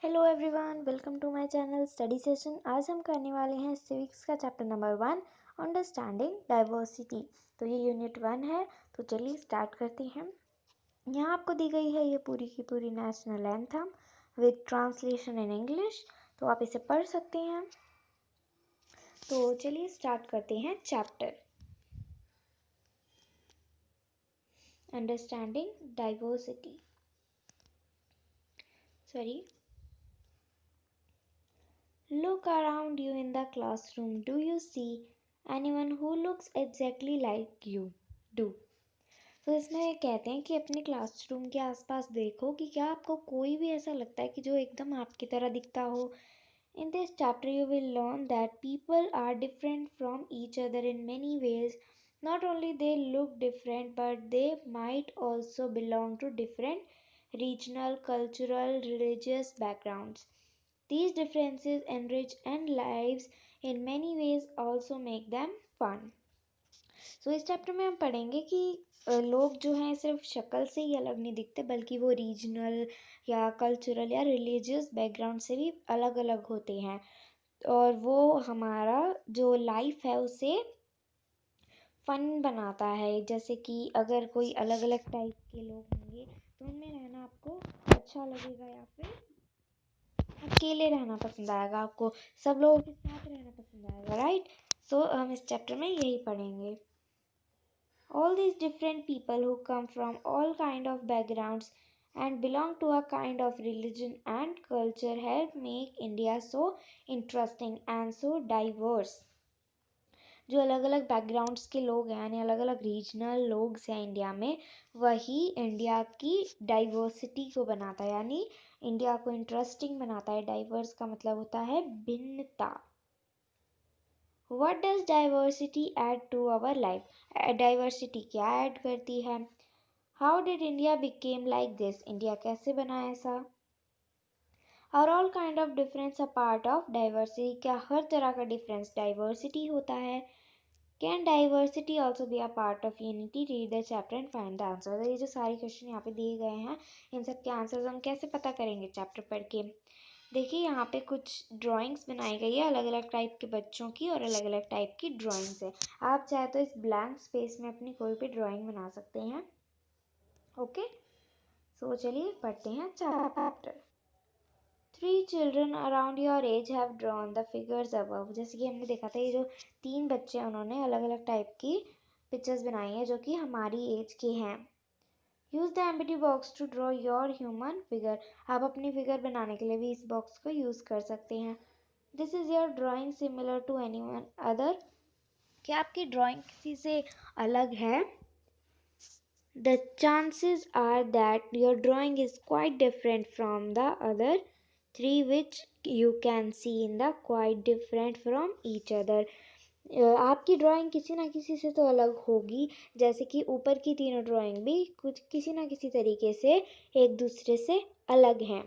Hello everyone, welcome to my channel study session. आज हम करने वाले हैं सिविक्स का चैप्टर नंबर 1, अंडरस्टैंडिंग डाइवर्सिटी। तो ये यूनिट 1 है। तो चलिए स्टार्ट करते हैं। यहाँ आपको दी गई है ये पूरी की पूरी national anthem with translation in English. तो आप इसे पढ़ सकते हैं। तो चलिए स्टार्ट करते हैं chapter understanding diversity. Look around you in the classroom. Do you see anyone who looks exactly like you do? तो इसमें कहते हैं कि अपने क्लासरूम के आसपास देखो कि क्या आपको कोई भी ऐसा लगता है कि जो एकदम आपकी तरह दिखता हो। In this chapter you will learn that people are different from each other in many ways. Not only they look different, but they might also belong to different regional, cultural, religious backgrounds. These differences enrich and lives in many ways also make them fun. So इस chapter में हम पढ़ेंगे कि लोग जो हैं सिर्फ शक्ल से ही अलग नहीं दिखते, बल्कि वो रीजनल या कल्चरल या रिलीजियस बैकग्राउंड से भी अलग अलग होते हैं, और वो हमारा जो लाइफ है उसे फन बनाता है। जैसे कि अगर कोई अलग अलग टाइप के लोग होंगे तो उनमें रहना आपको अच्छा लगेगा, या फिर अकेले रहना पसंद आएगा, आपको सब लोगों के साथ रहना पसंद आएगा, राइट। सो हम इस चैप्टर में यही पढ़ेंगे। All these different people who come from all kind of backgrounds and belong to a kind of religion and culture help make India so interesting and so diverse. जो अलग अलग बैकग्राउंड्स के लोग हैं, यानी अलग अलग रीजनल लोग हैं इंडिया में, वही इंडिया की डाइवर्सिटी को बनाता है, यानी इंडिया को इंटरेस्टिंग बनाता है। डाइवर्स का मतलब होता है भिन्नता। What does diversity add to our life? Diversity क्या ऐड करती है? How did India became like this? India कैसे बना ऐसा? Are all kind of difference a part of diversity? क्या हर तरह का डिफरेंस डाइवर्सिटी होता है? Can diversity also be a part of unity? Read the chapter and find the answer. तो ये जो सारे क्वेश्चन यहाँ पे दिए गए हैं, इन सब के आंसर्स हम कैसे पता करेंगे चैप्टर पढ़ के? देखिए यहाँ पे कुछ ड्राइंग्स बनाई गई है अलग अलग टाइप के बच्चों की, और अलग अलग टाइप की ड्राइंग्स है। आप चाहे तो इस ब्लैंक स्पेस में अपनी कोई भी ड्राइंग बना सकते हैं। ओके, सो चलिए पढ़ते हैं chapter. 3 children around your age have drawn the figures above. जैसे कि हमने देखा था, ये जो 3 बच्चे हैं उन्होंने अलग अलग टाइप की पिक्चर्स बनाई हैं जो कि हमारी एज के हैं। Use the empty box to draw your human figure. आप अपनी फिगर बनाने के लिए भी इस बॉक्स को यूज कर सकते हैं। This is your drawing similar to anyone other. क्या आपकी ड्राइंग किसी से अलग है? The chances are that your drawing is quite different from the other 3 which you can see in the quite different from each other. आपकी drawing किसी ना किसी से तो अलग होगी, जैसे कि ऊपर की तीनों ड्राइंग भी कुछ किसी ना किसी तरीके से एक दूसरे से अलग हैं।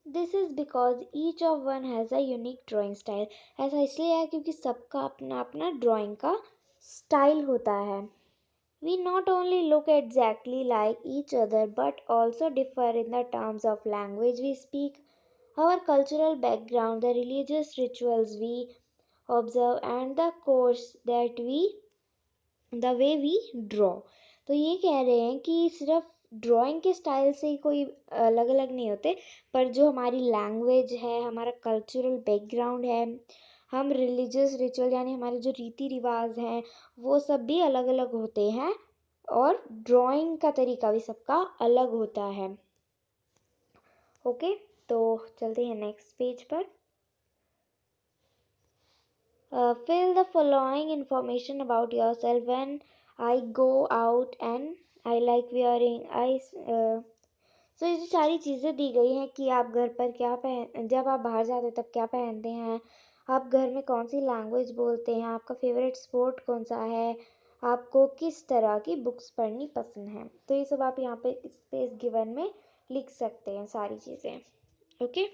This is because each of one has a unique drawing style. ऐसा इसलिए है क्योंकि सबका अपना अपना ड्राइंग का स्टाइल होता है। We not only look exactly like each other but also differ in the terms of language we speak, our cultural background, the religious rituals we observe, and the way we draw. तो ये कह रहे हैं कि सिर्फ drawing के style से ही कोई अलग अलग नहीं होते, पर जो हमारी लैंग्वेज है, हमारा कल्चरल बैकग्राउंड है, हम रिलीजियस रिचुअल यानी हमारे जो रीति रिवाज हैं, वो सब भी अलग अलग होते हैं, और ड्राइंग का तरीका भी सबका अलग होता है। ओके, तो चलते हैं नेक्स्ट पेज पर। Fill the following information about yourself. When I go out and I like wearing so ये जो सारी चीज़ें दी गई हैं कि आप घर पर क्या पहन, जब आप बाहर जाते हैं तब क्या पहनते हैं, आप घर में कौन सी लैंग्वेज बोलते हैं, आपका फेवरेट स्पोर्ट कौन सा है, आपको किस तरह की बुक्स पढ़नी पसंद है, तो ये सब आप यहाँ पे स्पेस गिवन में लिख सकते हैं सारी चीज़ें। ओके,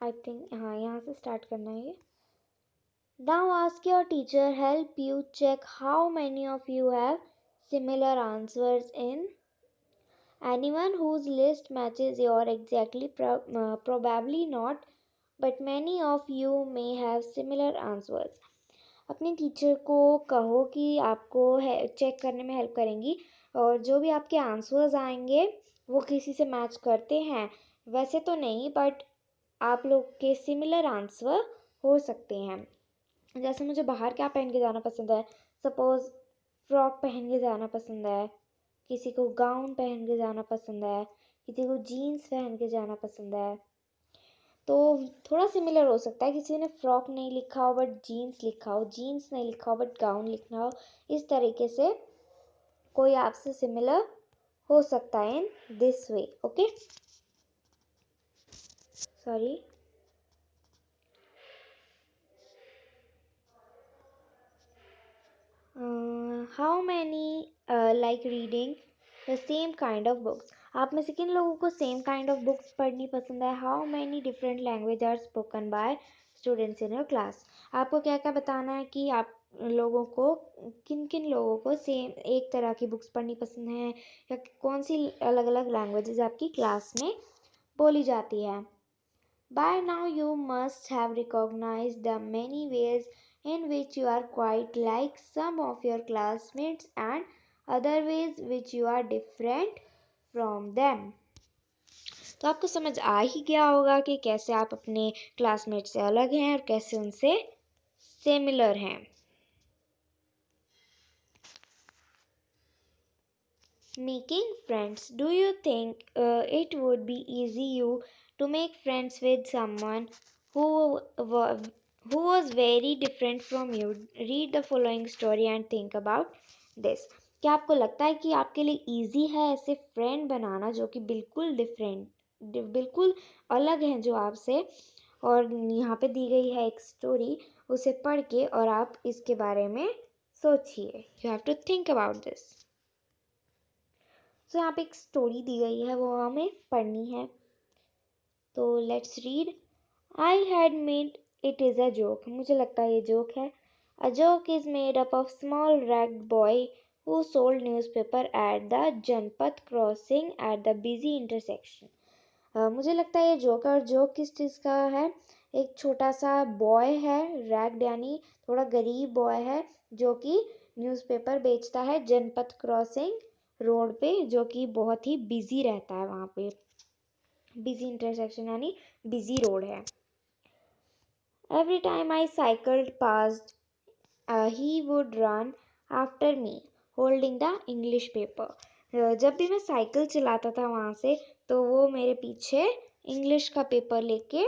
आई थिंक हाँ यहाँ से स्टार्ट करना है ये। Now ask your teacher help you check how many of you have similar answers in anyone whose list matches your exactly probably not, but many of you may have similar answers. अपने teacher को कहो कि आपको check करने में help करेंगी और जो भी आपके आंसर्स आएंगे वो किसी से मैच करते हैं, वैसे तो नहीं बट आप लोग के सिमिलर आंसर हो सकते हैं। जैसे मुझे बाहर क्या पहन के जाना पसंद है, सपोज फ्रॉक पहन के जाना पसंद है, किसी को गाउन पहन के जाना पसंद है, किसी को जीन्स पहन के जाना पसंद है, तो थोड़ा सिमिलर हो सकता है। किसी ने फ्रॉक नहीं लिखा हो बट जीन्स लिखा हो, जीन्स नहीं लिखा हो बट गाउन लिखना हो, इस तरीके से कोई आपसे सिमिलर हो सकता है in this way. Okay, sorry. How many like reading the same kind of books. आप में से किन लोगों को सेम काइंड ऑफ बुक्स पढ़नी पसंद है। How many different language are spoken by students in your class. आपको क्या क्या बताना है कि आप लोगों को किन किन लोगों को सेम एक तरह की बुक्स पढ़नी पसंद है, या कौन सी अलग अलग लैंग्वेजेस आपकी क्लास में बोली जाती है। By now, you must have recognized the many ways in which you are quite like some of your classmates and other ways which you are different from them. तो आपको समझ आ ही गया होगा कि कैसे आप अपने क्लासमेट से अलग हैं और कैसे उनसे सिमिलर हैं। Making friends. Do you think it would be easy you to make friends with someone who wa- who was very different from you? Read the following story and think about this. क्या आपको लगता है कि आपके लिए easy है ऐसे friend बनाना जो कि बिल्कुल डिफरेंट, बिल्कुल अलग हैं जो आपसे। और यहाँ पे दी गई है एक स्टोरी, उसे पढ़ के और आप इसके बारे में सोचिए। You have to think about this. तो यहाँ पे एक स्टोरी दी गई है, वो हमें पढ़नी है। तो let's read. I had made it is a joke. मुझे लगता है ये जोक है। A joke is made up of small rag boy who sold newspaper at the Janpath crossing at the busy intersection. मुझे लगता है ये जोक है। और जोक किस चीज़ का है, एक छोटा सा बॉय है, रैग्ड यानी थोड़ा गरीब बॉय है, जो कि न्यूज़पेपर बेचता है जनपथ क्रॉसिंग रोड पे, जो कि बहुत ही बिजी रहता है वहाँ पे। बिजी इंटरसेक्शन यानी बिजी रोड है। Every time I cycled past he would run after me holding the English paper. जब भी मैं साइकिल चलाता था वहाँ से, तो वो मेरे पीछे इंग्लिश का पेपर लेके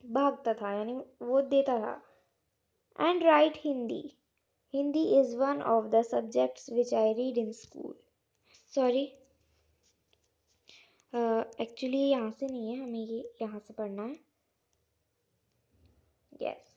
भागता था, यानी वो देता था। And right Hindi. Hindi is one of the subjects which I read in school. Sorry, actually यहाँ से नहीं है, हमें ये यहाँ से पढ़ना है। Yes.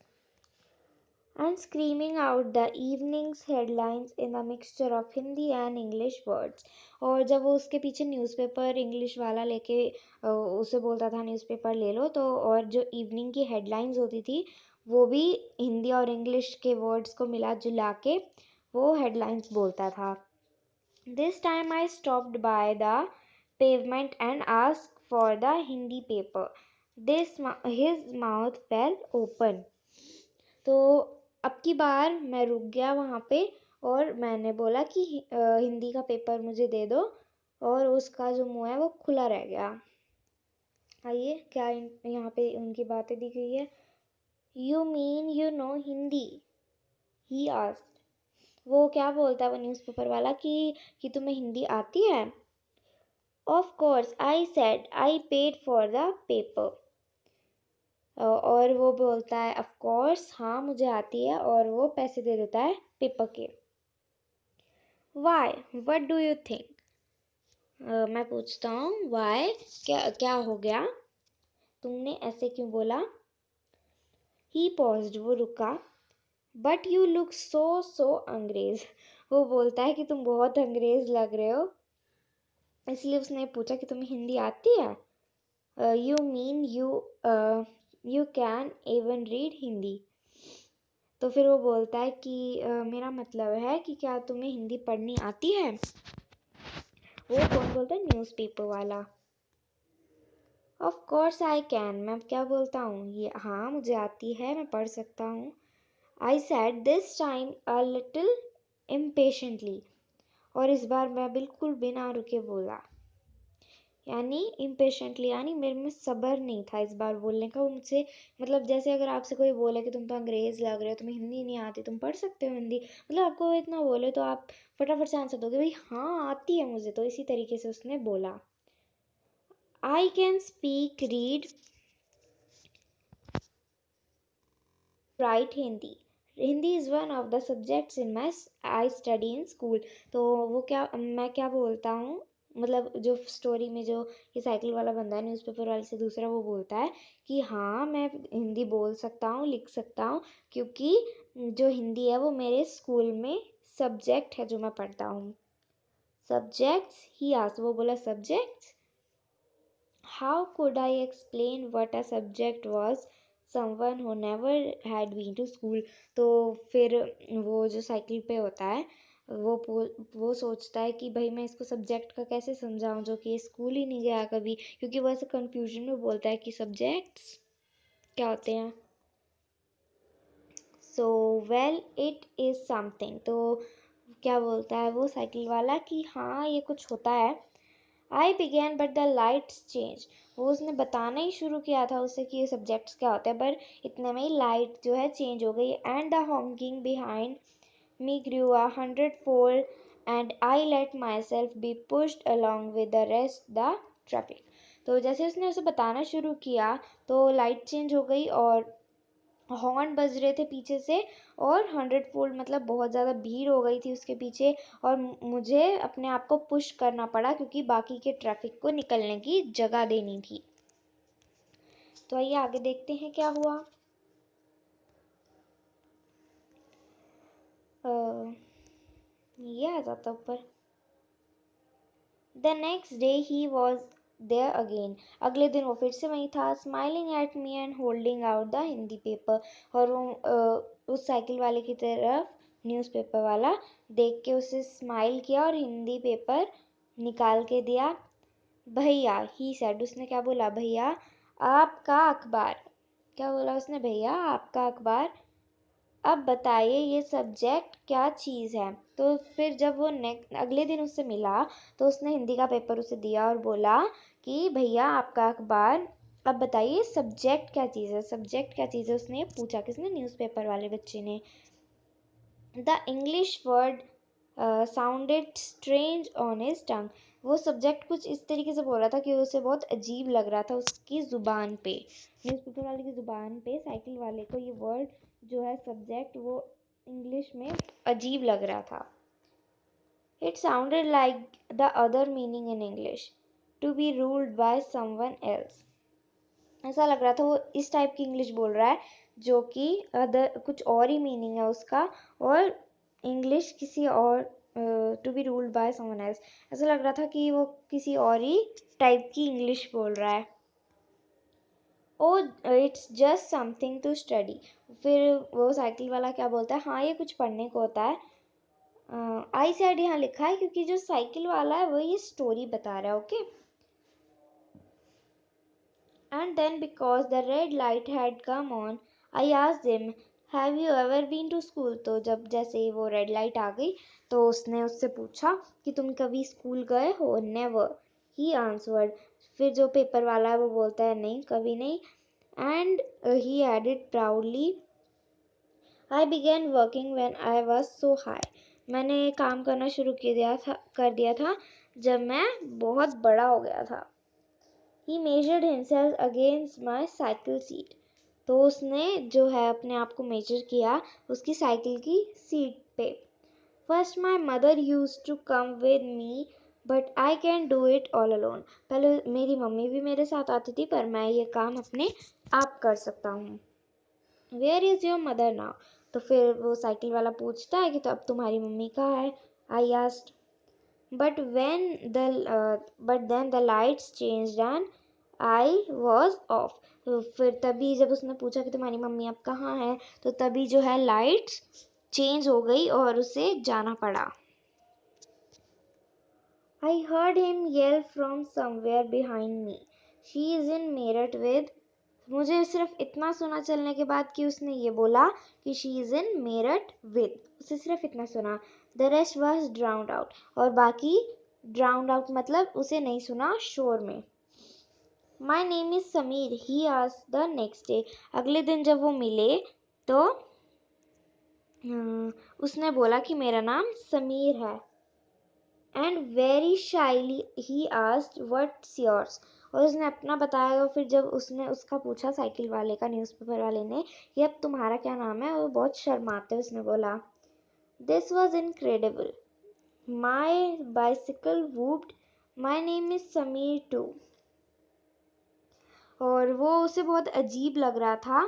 And screaming out the evening's headlines in a mixture of Hindi and English words। और जब वो उसके पीछे न्यूज़पेपर इंग्लिश वाला लेके उसे बोलता था न्यूज़पेपर ले लो, तो और जो इवनिंग की हेडलाइंस होती थी वो भी हिंदी और इंग्लिश के वर्ड्स को मिला जुला के वो हेडलाइंस बोलता था। This time I stopped by the pavement and asked for the Hindi paper. His mouth fell open. तो अब की बार मैं रुक गया वहाँ पे और मैंने बोला कि हिंदी का पेपर मुझे दे दो, और उसका जो मुंह है वो खुला रह गया। आइए क्या यहाँ पे उनकी बातें दी गई है। You mean you know Hindi, he asked. वो क्या बोलता है वो न्यूज़पेपर वाला कि तुम्हें हिंदी आती है। Of course I said, I paid for the paper. और वो बोलता है ऑफ कोर्स, हाँ मुझे आती है, और वो पैसे दे देता है पेपर के। Why, what do you think. मैं पूछता हूँ वाई, क्या क्या हो गया, तुमने ऐसे क्यों बोला। ही पॉज्ड, वो रुका। बट यू लुक सो अंग्रेज। वो बोलता है कि तुम बहुत अंग्रेज लग रहे हो, इसलिए उसने पूछा कि तुम्हें हिंदी आती है। You mean you can even read Hindi. तो फिर वो बोलता है कि मेरा मतलब है कि क्या तुम्हें हिंदी पढ़नी आती है। वो कौन बोलता है? न्यूज़पेपर वाला। ऑफ कोर्स आई कैन, मैं क्या बोलता हूँ, ये हाँ मुझे आती है, मैं पढ़ सकता हूँ। आई sad this time a little impatiently, और इस बार मैं बिल्कुल बिना रुके बोला। यानी इम्पेशेंटली, यानी मेरे में सब्र नहीं था इस बार बोलने का। वो मुझसे, मतलब जैसे अगर आपसे कोई बोले कि तुम तो अंग्रेज लग रहे हो, तुम्हें हिंदी नहीं आती, तुम पढ़ सकते हो हिंदी, मतलब आपको इतना बोले तो आप फटाफट से आंसर दोगे भाई हाँ आती है मुझे। तो इसी तरीके से उसने बोला। I can speak, read, right Hindi. Hindi is one of the subjects in my I study in school. तो वो क्या, मैं क्या बोलता हूँ, मतलब जो स्टोरी में जो ये साइकिल वाला बंदा है न्यूज़पेपर वाले से दूसरा, वो बोलता है कि हाँ मैं हिंदी बोल सकता हूँ, लिख सकता हूँ, क्योंकि जो हिंदी है वो मेरे स्कूल में सब्जेक्ट है जो मैं पढ़ता हूँ। सब्जेक्ट्स ही आस, वो बोला subjects. How could I explain what a subject was someone who never had been to school? तो फिर वो जो साइकिल पे होता है वो सोचता है कि भाई मैं इसको सब्जेक्ट का कैसे समझाऊं जो कि स्कूल ही नहीं गया कभी, क्योंकि वो ऐसे कंफ्यूजन में बोलता है कि सब्जेक्ट्स क्या होते हैं। So well it is something, तो क्या बोलता है वो साइकिल वाला कि हाँ ये कुछ होता है। I began but the lights change, वो उसने बताना ही शुरू किया था उससे कि ये सब्जेक्ट्स क्या होते हैं, पर इतने में ही लाइट जो है चेंज हो गई and the Hawking behind me grew 100-fold and I let myself be pushed along with the rest the traffic। तो जैसे उसने उसे बताना शुरू किया तो लाइट चेंज हो गई और हॉर्न बज रहे थे पीछे से, और 100-fold मतलब बहुत ज़्यादा भीड़ हो गई थी उसके पीछे, और मुझे अपने आप को पुश करना पड़ा क्योंकि बाकी के ट्रैफिक को निकलने की जगह देनी थी। तो आइए आगे देखते हैं क्या हुआ। ये आ जाता ऊपर। The next day he was there again, अगले दिन वो फिर से वहीं था, smiling at me and holding out the Hindi paper. और वो उस साइकिल वाले की तरफ, न्यूज़पेपर वाला, देख के उसे स्माइल किया और हिंदी पेपर निकाल के दिया। भैया ही सेड, उसने क्या बोला, भैया आपका अखबार। क्या बोला उसने, भैया आपका अखबार। अब बताइए ये सब्जेक्ट क्या चीज़ है। तो फिर जब वो अगले दिन उससे मिला तो उसने हिंदी का पेपर उसे दिया और बोला कि भैया आपका अखबार, अब बताइए सब्जेक्ट क्या चीज़ है। सब्जेक्ट क्या चीज़ है उसने पूछा, किसने, न्यूज़पेपर वाले बच्चे ने। The English word sounded strange on his टंग, वो सब्जेक्ट कुछ इस तरीके से बोल रहा था कि उसे बहुत अजीब लग रहा था उसकी ज़ुबान पे, न्यूज़पेपर वाले की ज़ुबान पे साइकिल वाले को ये वर्ड जो है सब्जेक्ट वो इंग्लिश में अजीब लग रहा था। It sounded like the other meaning in English, to be ruled by someone else. ऐसा लग रहा था वो इस टाइप की इंग्लिश बोल रहा है जो कि अदर कुछ और ही मीनिंग है उसका, और इंग्लिश किसी और, to be ruled by someone else, ऐसा लग रहा था कि वो किसी और ही टाइप की इंग्लिश बोल रहा है। Oh it's just something to study, फिर वो साइकिल वाला क्या बोलता है, हाँ ये कुछ पढ़ने को होता है। आई सेड यहाँ लिखा है क्योंकि जो साइकिल वाला है वो ये स्टोरी बता रहा है, okay. And then because the red light had come on, I asked him, have you ever been to school? तो जब जैसे ही वो रेड लाइट आ गई तो उसने उससे पूछा कि तुम कभी स्कूल गए हो। Never, he answered। फिर जो पेपर वाला है वो बोलता है नहीं कभी नहीं। And he added proudly, I began working when I was so high। मैंने काम करना शुरू कर दिया था जब मैं बहुत बड़ा हो गया था। He measured himself against my cycle seat। तो उसने जो है अपने आप को मेजर किया उसकी साइकिल की सीट पे। First my mother used to come with me but I can do it all alone। पहले मेरी मम्मी भी मेरे साथ आती थी पर मैं ये काम अपने आप कर सकता हूँ। Where is your mother now? तो फिर वो साइकिल वाला पूछता है कि तो अब तुम्हारी मम्मी कहाँ है। I asked। But then the lights changed and I was off। तो फिर तभी जब उसने पूछा कि तुम्हारी मम्मी अब कहाँ है, तो तभी जो है लाइट्स चेंज हो गई और उसे जाना पड़ा। I heard him yell from somewhere behind me. She is in Meerut with. मुझे सिर्फ इतना सुना चलने के बाद कि उसने ये बोला कि she is in Meerut with, उसे सिर्फ इतना सुना। The rest was drowned out, और बाकी ड्राउंड आउट मतलब उसे नहीं सुना शोर में। माई नेम इज समीर ही आज द नेक्स्ट डे। अगले दिन जब वो मिले तो उसने बोला कि मेरा नाम समीर है। And very shyly he asked what's yours, और उसने अपना बताया। और फिर जब उसने उसका पूछा साइकिल वाले का, न्यूज़पेपर वाले ने, कि अब तुम्हारा क्या नाम है, वो बहुत शर्माते उसने बोला, this was incredible, my bicycle whooped, my name is Sameer too. और वो उसे बहुत अजीब लग रहा था।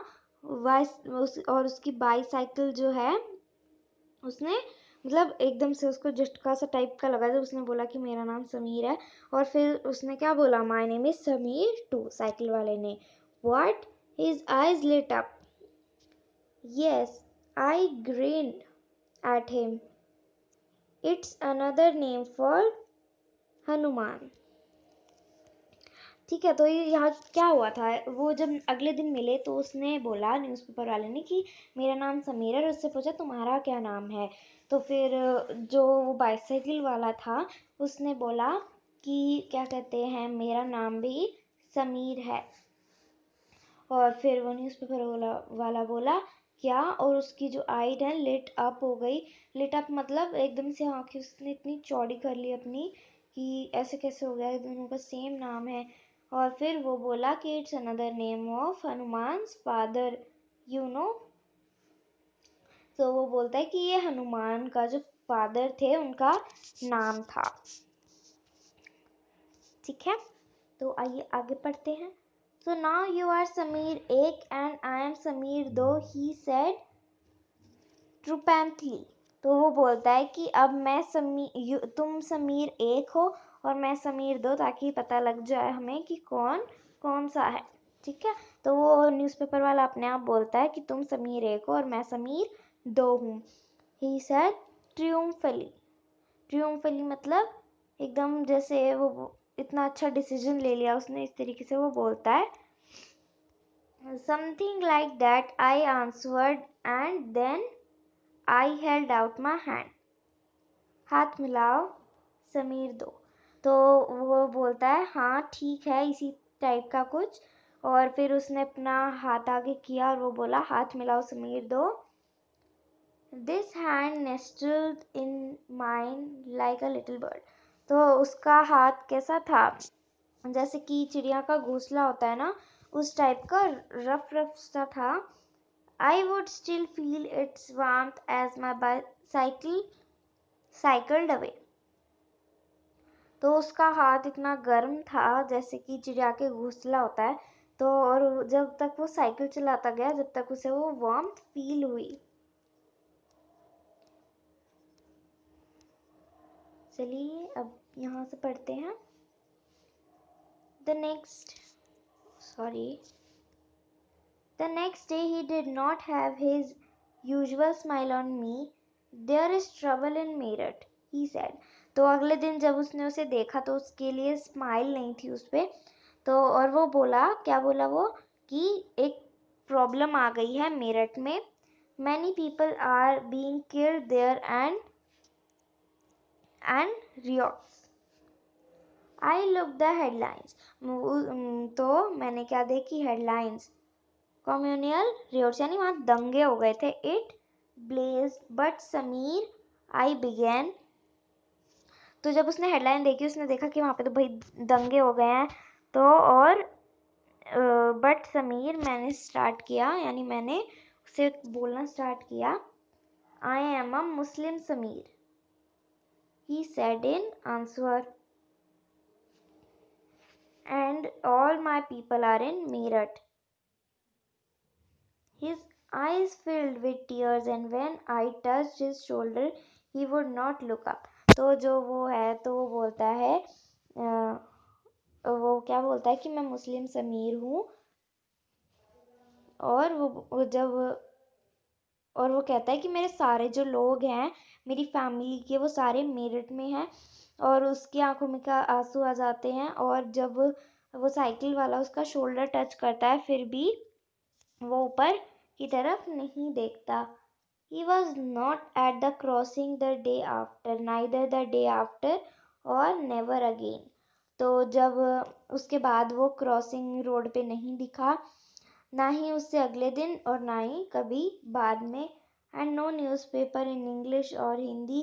और उसकी बाईसाइकिल जो है, उसने मतलब एकदम से उसको झटका सा टाइप का लगा जब उसने बोला कि मेरा नाम समीर है। और फिर उसने क्या बोला, my name is Sameer too, cycle वाले ने। What, his eyes lit up. Yes, I grinned at him, it's another name for Hanuman. ठीक है, तो ये यहाँ क्या हुआ था, वो जब अगले दिन मिले तो उसने बोला न्यूज़पेपर वाले ने कि मेरा नाम समीर है, और उससे पूछा तुम्हारा क्या नाम है। तो फिर जो वो बाइसाइकिल वाला था उसने बोला कि क्या कहते हैं, मेरा नाम भी समीर है। और फिर वो न्यूज़पेपर वाला बोला क्या, और उसकी जो आईज है लिट अप हो गई। लिट अप मतलब एकदम से आंखें उसने इतनी चौड़ी कर ली अपनी कि ऐसे कैसे हो गया, दोनों का सेम नाम है। और फिर वो बोला कि it's another name of Hanuman father, you know. तो वो बोलता है कि ये हनुमान का जो फादर थे उनका नाम था। ठीक है, तो आइए आगे पढ़ते हैं। So now you are Sameer एक and I am Sameer दो, he said truthfully। तो वो बोलता है कि अब मैं तुम समीर एक हो और मैं समीर दो, ताकि पता लग जाए हमें कि कौन कौन सा है। ठीक है, तो वो न्यूज़पेपर वाला अपने आप बोलता है कि तुम समीर एक हो और मैं समीर दो हूँ। He said triumphantly। ट्रिumphली मतलब एकदम जैसे वो इतना अच्छा डिसीजन ले लिया उसने, इस तरीके से वो बोलता है। Something like that, I answered, and then I held out my hand। हाथ मिलाओ समीर दो। तो वो बोलता है हाँ ठीक है, इसी टाइप का कुछ। और फिर उसने अपना हाथ आगे किया और वो बोला हाथ मिलाओ समीर दो। This hand nestled in mine like a little bird। तो उसका हाथ कैसा था, जैसे कि चिड़िया का घोंसला होता है ना, उस टाइप का रफ रफ सा था। I would still feel its warmth as my bicycle cycled away। तो उसका हाथ इतना गर्म था जैसे कि चिड़िया के घोंसला होता है। तो और जब तक वो साइकिल चलाता गया, जब तक उसे वो वार्मथ फील हुई। चलिए अब यहाँ से पढ़ते हैं। The next The next day he did not have his usual smile on me. There is trouble in Meerut, he said। तो अगले दिन जब उसने उसे देखा तो उसके लिए स्माइल नहीं थी उस पे। तो और वो बोला, क्या बोला वो, कि एक प्रॉब्लम आ गई है मेरठ में। Many people are being killed there and riots। I looked the headlines। तो मैंने क्या देखी हेडलाइंस, कम्युनल रियोट्स यानी वहाँ दंगे हो गए थे। It blaze but Sameer I began. तो जब उसने हेडलाइन देखी उसने देखा कि वहाँ पे तो भाई दंगे हो गए हैं। तो और बट समीर, मैंने स्टार्ट किया, यानी मैंने उसे बोलना स्टार्ट किया। I am a Muslim Sameer, he said in answer, and all my people are in Meerut. His eyes filled with tears, and when I touched his shoulder, he would not look up। तो जो वो है तो वो बोलता है वो क्या बोलता है कि मैं मुस्लिम समीर हूँ, और वो कहता है कि मेरे सारे जो लोग हैं मेरी फैमिली के वो सारे मेरठ में हैं। और उसकी आंखों में का आंसू आ जाते हैं, और जब वो साइकिल वाला उसका शोल्डर टच करता है फिर भी वो ऊपर की तरफ नहीं देखता। He was not at the crossing the day after, neither the day after or never again. तो जब उसके बाद वो क्रॉसिंग रोड पे नहीं दिखा, ना ही उससे अगले दिन और ना ही कभी बाद में। And no newspaper in English और Hindi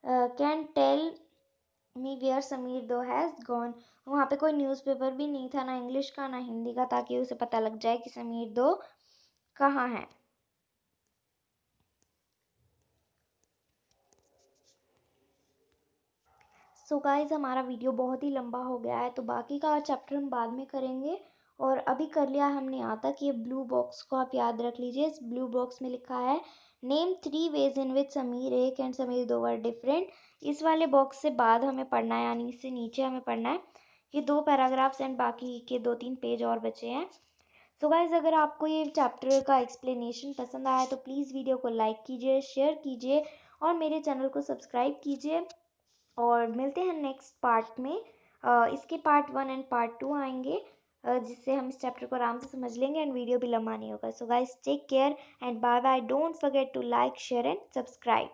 can tell me where Sameer two has gone. वहाँ पे कोई न्यूज़पेपर भी नहीं था, ना इंग्लिश का ना हिंदी का, ताकि उसे पता लग जाए कि समीर दो कहाँ है। सो गाइस हमारा वीडियो बहुत ही लंबा हो गया है, तो बाकी का चैप्टर हम बाद में करेंगे। और अभी कर लिया हमने यहाँ तक। ये ब्लू बॉक्स को आप याद रख लीजिए। इस ब्लू बॉक्स में लिखा है नेम 3 वेज इन विच समीर एक एंड समीर दो वर डिफरेंट। इस वाले बॉक्स से बाद हमें पढ़ना है, यानी इससे नीचे हमें पढ़ना है। ये 2 पैराग्राफ्स एंड बाकी के 2-3 पेज और बचे हैं। सो गाइज अगर आपको ये चैप्टर का एक्सप्लेनेशन पसंद आया तो प्लीज़ वीडियो को लाइक कीजिए, शेयर कीजिए और मेरे चैनल को सब्सक्राइब कीजिए। और मिलते हैं नेक्स्ट पार्ट में। इसके पार्ट 1 एंड पार्ट 2 आएंगे, जिससे हम इस चैप्टर को आराम से समझ लेंगे एंड वीडियो भी लंबा नहीं होगा। So guys take care and bye bye. Don't forget to like share and subscribe.